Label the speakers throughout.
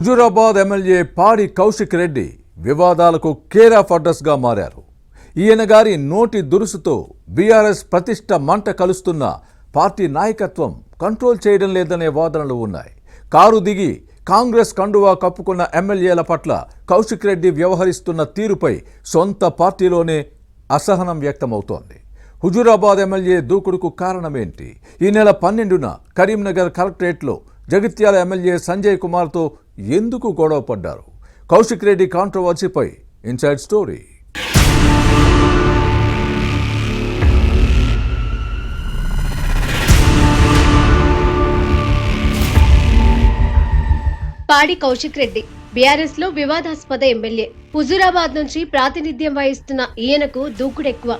Speaker 1: Huzurabad MLA పాడి కౌశిక్ రెడ్డి వివాదాలకు care of అడ్రస్గా మారారు. ఈయన గారి నోటి దురుసుతో బీఆర్ఎస్ ప్రతిష్ట మంట కలుస్తున్న పార్టీ నాయకత్వం కంట్రోల్ చేయడం లేదనే వాదనలు ఉన్నాయి. కారు దిగి కాంగ్రెస్ కండువా కప్పుకున్న ఎమ్మెల్యేల పట్ల కౌశిక్ రెడ్డి వ్యవహరిస్తున్న తీరుపై సొంత పార్టీలోనే అసహనం వ్యక్తమవుతోంది. హుజూరాబాద్ ఎమ్మెల్యే దూకుడుకు కారణమేంటి? ఈ నెల 12న కరీంనగర్ కలెక్టరేట్లో జగిత్యాల ఎమ్మెల్యే సంజయ్ కుమార్తో ఎందుకు గొడవ పడ్డారు? కౌశిక్ రెడ్డి కాంట్రవర్సీపై inside story.
Speaker 2: Padi Kaushik Reddy BRS లో వివాదాస్పద ఎమ్మెల్యే. హుజూరాబాద్ నుంచి ప్రాతినిధ్యం వహిస్తున్న ఈయనకు దూకుడెక్కువ.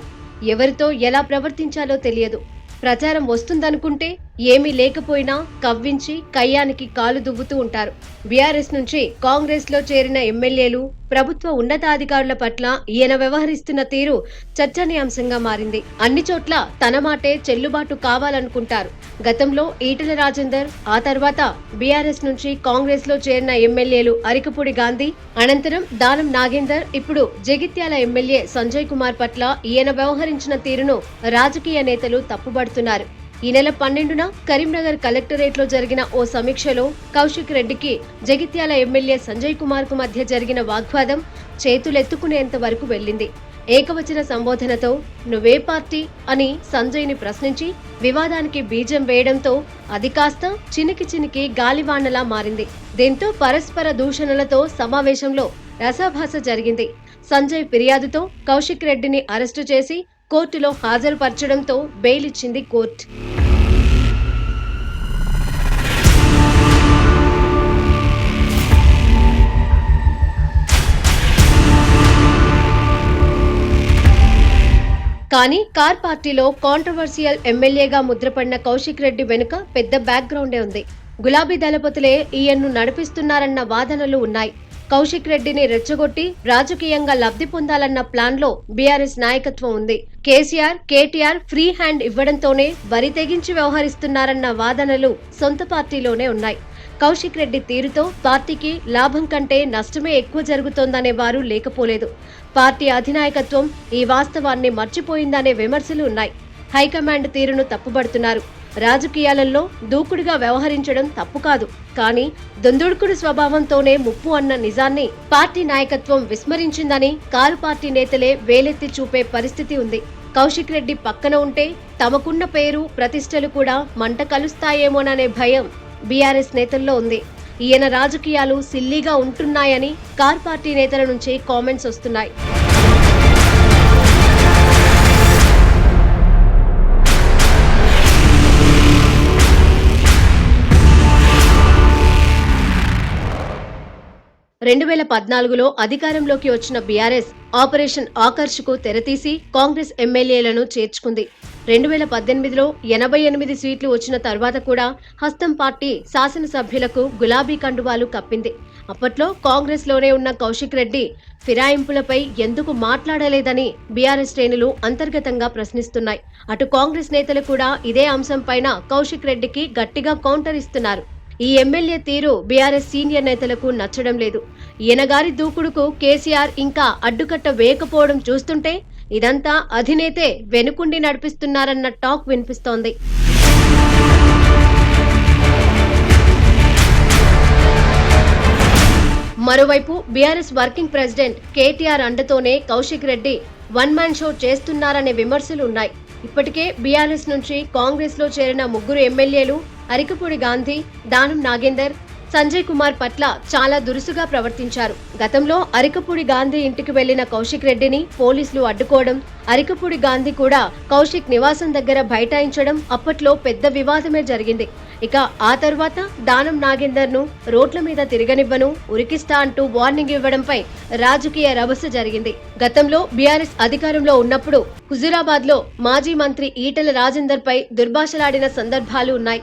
Speaker 2: ఎవరితో ఎలా ప్రవర్తించాలో తెలియదు. ప్రచారం వస్తుందనుకుంటే ఏమీ లేకపోయినా కవ్వించి కయ్యానికి కాలు దువ్వుతూ ఉంటారు. బీఆర్ఎస్ నుంచి కాంగ్రెస్ లో చేరిన ఎమ్మెల్యేలు, ప్రభుత్వ ఉన్నతాధికారుల పట్ల ఈయన వ్యవహరిస్తున్న తీరు చర్చనీయాంశంగా మారింది. అన్ని చోట్ల తన మాటే చెల్లుబాటు కావాలనుకుంటారు. గతంలో ఈటెల రాజేందర్, ఆ తర్వాత బీఆర్ఎస్ నుంచి కాంగ్రెస్ లో చేరిన ఎమ్మెల్యేలు అరికపూడి గాంధీ, అనంతరం దానం నాగేందర్, ఇప్పుడు జగిత్యాల ఎమ్మెల్యే సంజయ్ కుమార్ పట్ల ఈయన వ్యవహరించిన తీరును రాజకీయ నేతలు తప్పుబడుతున్నారు. ఈ నెల 12న కరీంనగర్ కలెక్టరేట్ లో జరిగిన ఓ సమీక్షలో కౌశిక్ రెడ్డికి జగిత్యాల ఎమ్మెల్యే సంజయ్ కుమార్ కు మధ్య జరిగిన వాగ్వాదం చేతులెత్తుకునేంత వరకు వెళ్లింది. ఏకవచన సంబోధనతో "నువ్వే పార్టీ" అని సంజయ్ ని ప్రశ్నించి వివాదానికి బీజం వేయడంతో అది కాస్త చినికి గాలివానలా మారింది. దీంతో పరస్పర దూషణలతో సమావేశంలో రసాభాస జరిగింది. సంజయ్ ఫిర్యాదుతో కౌశిక్ రెడ్డిని అరెస్టు చేసి కోర్టులో హాజరుపరచడంతో బెయిల్ ఇచ్చింది కోర్టు. కానీ కార్ పార్టీలో కాంట్రవర్సియల్ ఎమ్మెల్యేగా ముద్రపడిన కౌశిక్ రెడ్డి వెనుక పెద్ద బ్యాక్గ్రౌండే ఉంది. గులాబీ దళపతులే ఈయన్ను నడిపిస్తున్నారన్న వాదనలు ఉన్నాయి. కౌశిక్ రెడ్డిని రెచ్చగొట్టి రాజకీయంగా లబ్ధి పొందాలన్న ప్లాన్ లో బీఆర్ఎస్ నాయకత్వం ఉంది. కేటీఆర్ ఫ్రీ హ్యాండ్ ఇవ్వడంతోనే వరి తెగించి వ్యవహరిస్తున్నారన్న వాదనలు సొంత పార్టీలోనే ఉన్నాయి. కౌశిక్ రెడ్డి తీరుతో పార్టీకి లాభం కంటే నష్టమే ఎక్కువ జరుగుతోందనే వారు లేకపోలేదు. పార్టీ అధినాయకత్వం ఈ వాస్తవాన్ని మర్చిపోయిందనే విమర్శలు ఉన్నాయి. హైకమాండ్ తీరును తప్పుబడుతున్నారు. రాజకీయాలలో దూకుడుగా వ్యవహరించడం తప్పు కాదు, కానీ దుందుడుకుడు స్వభావంతోనే ముప్పు అన్న నిజాన్ని పార్టీ నాయకత్వం విస్మరించిందని కారు పార్టీ నేతలే వేలెత్తి చూపే పరిస్థితి ఉంది. కౌశిక్ రెడ్డి పక్కన ఉంటే తమకున్న పేరు, ప్రతిష్టలు కూడా మంట కలుస్తాయేమోననే భయం బీఆర్ఎస్ నేతల్లో ఉంది. ఈయన రాజకీయాలు సిల్లీగా ఉంటున్నాయని కారు పార్టీ నేతల నుంచి కామెంట్స్ వస్తున్నాయి. రెండు 2014లో అధికారంలోకి వచ్చిన బీఆర్ఎస్ ఆపరేషన్ ఆకర్ష్ కు తెరతీసి కాంగ్రెస్ ఎమ్మెల్యేలను చేర్చుకుంది. 2018లో 88 సీట్లు వచ్చిన తర్వాత కూడా హస్తం పార్టీ శాసనసభ్యులకు గులాబీ కండువాలు కప్పింది. అప్పట్లో కాంగ్రెస్ లోనే ఉన్న కౌశిక్ రెడ్డి ఫిరాయింపులపై ఎందుకు మాట్లాడలేదని బీఆర్ఎస్ శ్రేణులు అంతర్గతంగా ప్రశ్నిస్తున్నాయి. అటు కాంగ్రెస్ నేతలు కూడా ఇదే అంశంపైన కౌశిక్ రెడ్డికి గట్టిగా కౌంటర్ ఇస్తున్నారు. ఈ ఎమ్మెల్యే తీరు బీఆర్ఎస్ సీనియర్ నేతలకు నచ్చడం లేదు. ఈయనగారి దూకుడుకు కేసీఆర్ ఇంకా అడ్డుకట్ట వేయకపోవడం చూస్తుంటే ఇదంతా అధినేతే వెనుకుండి నడిపిస్తున్నారన్న టాక్ వినిపిస్తోంది. మరోవైపు బీఆర్ఎస్ వర్కింగ్ ప్రెసిడెంట్ కేటీఆర్ అండతోనే Kaushik Reddy one man show చేస్తున్నారనే విమర్శలు ఉన్నాయి. ఇప్పటికే బీఆర్ఎస్ నుంచి కాంగ్రెస్ లో చేరిన 3 ఎమ్మెల్యేలు అరికపూడి గాంధీ, దానం నాగేందర్, సంజయ్ కుమార్ పట్ల చాలా దురుసుగా ప్రవర్తించారు. గతంలో అరికపూడి గాంధీ ఇంటికి వెళ్లిన కౌశిక్ రెడ్డిని పోలీసులు అడ్డుకోవడం, అరికపూడి గాంధీ కూడా కౌశిక్ నివాసం దగ్గర బైఠాయించడం అప్పట్లో పెద్ద వివాదమే జరిగింది. ఇక ఆ తర్వాత దానం నాగేందర్ ను రోడ్ల మీద తిరగనివ్వను, ఉరికిస్తా అంటూ వార్నింగ్ ఇవ్వడంపై రాజకీయ రభస జరిగింది. గతంలో బీఆర్ఎస్ అధికారంలో ఉన్నప్పుడు హుజూరాబాద్ లో మాజీ మంత్రి ఈటెల రాజేందర్ పై దుర్భాషలాడిన సందర్భాలు ఉన్నాయి.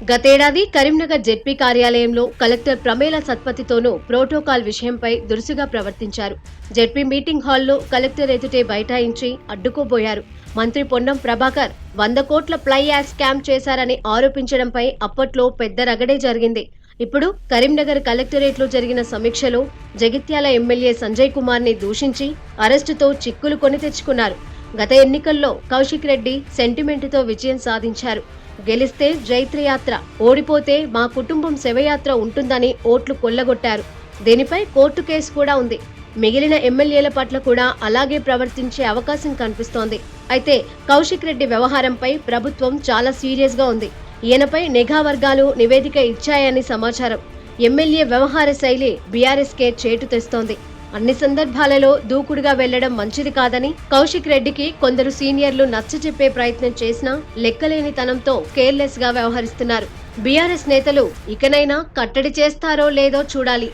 Speaker 2: గతేడాది కరీంనగర్ జెడ్పీ కార్యాలయంలో కలెక్టర్ ప్రమేల సత్పతితోనూ ప్రోటోకాల్ విషయంపై దురుసుగా ప్రవర్తించారు. జెడ్పీ మీటింగ్ హాల్లో కలెక్టర్ ఎదుటే బైఠాయించి అడ్డుకోబోయారు. మంత్రి పొన్నం ప్రభాకర్ 100 కోట్ల ఫ్లై యాష్ స్కామ్ చేశారని ఆరోపించడంపై అప్పట్లో పెద్ద రగడే జరిగింది. ఇప్పుడు కరీంనగర్ కలెక్టరేట్లో జరిగిన సమీక్షలో జగిత్యాల ఎమ్మెల్యే సంజయ్ కుమార్ ని దూషించి అరెస్టుతో చిక్కులు కొని తెచ్చుకున్నారు. గత ఎన్నికల్లో కౌశిక్ రెడ్డి సెంటిమెంటుతో విజయం సాధించారు. గెలిస్తే జైత్రయాత్ర, ఓడిపోతే మా కుటుంబం శవయాత్ర ఉంటుందని ఓట్లు కొల్లగొట్టారు. దీనిపై కోర్టు కేసు కూడా ఉంది. మిగిలిన ఎమ్మెల్యేల పట్ల కూడా అలాగే ప్రవర్తించే అవకాశం కనిపిస్తోంది. అయితే కౌశిక్ రెడ్డి వ్యవహారంపై ప్రభుత్వం చాలా సీరియస్ గా ఉంది. ఈయనపై నిఘా వర్గాలు నివేదిక ఇచ్చాయని సమాచారం. ఎమ్మెల్యే వ్యవహార శైలి బీఆర్ఎస్కే చేటు తెస్తోంది. అన్ని సందర్భాలలో దూకుడుగా వెళ్లడం మంచిది కాదని కౌశిక్ రెడ్డికి కొందరు సీనియర్లు నచ్చచెప్పే ప్రయత్నం చేసినా లెక్కలేనితనంతో కేర్లెస్ గా వ్యవహరిస్తున్నారు. బీఆర్ఎస్ నేతలు ఇకనైనా కట్టడి చేస్తారో లేదో చూడాలి.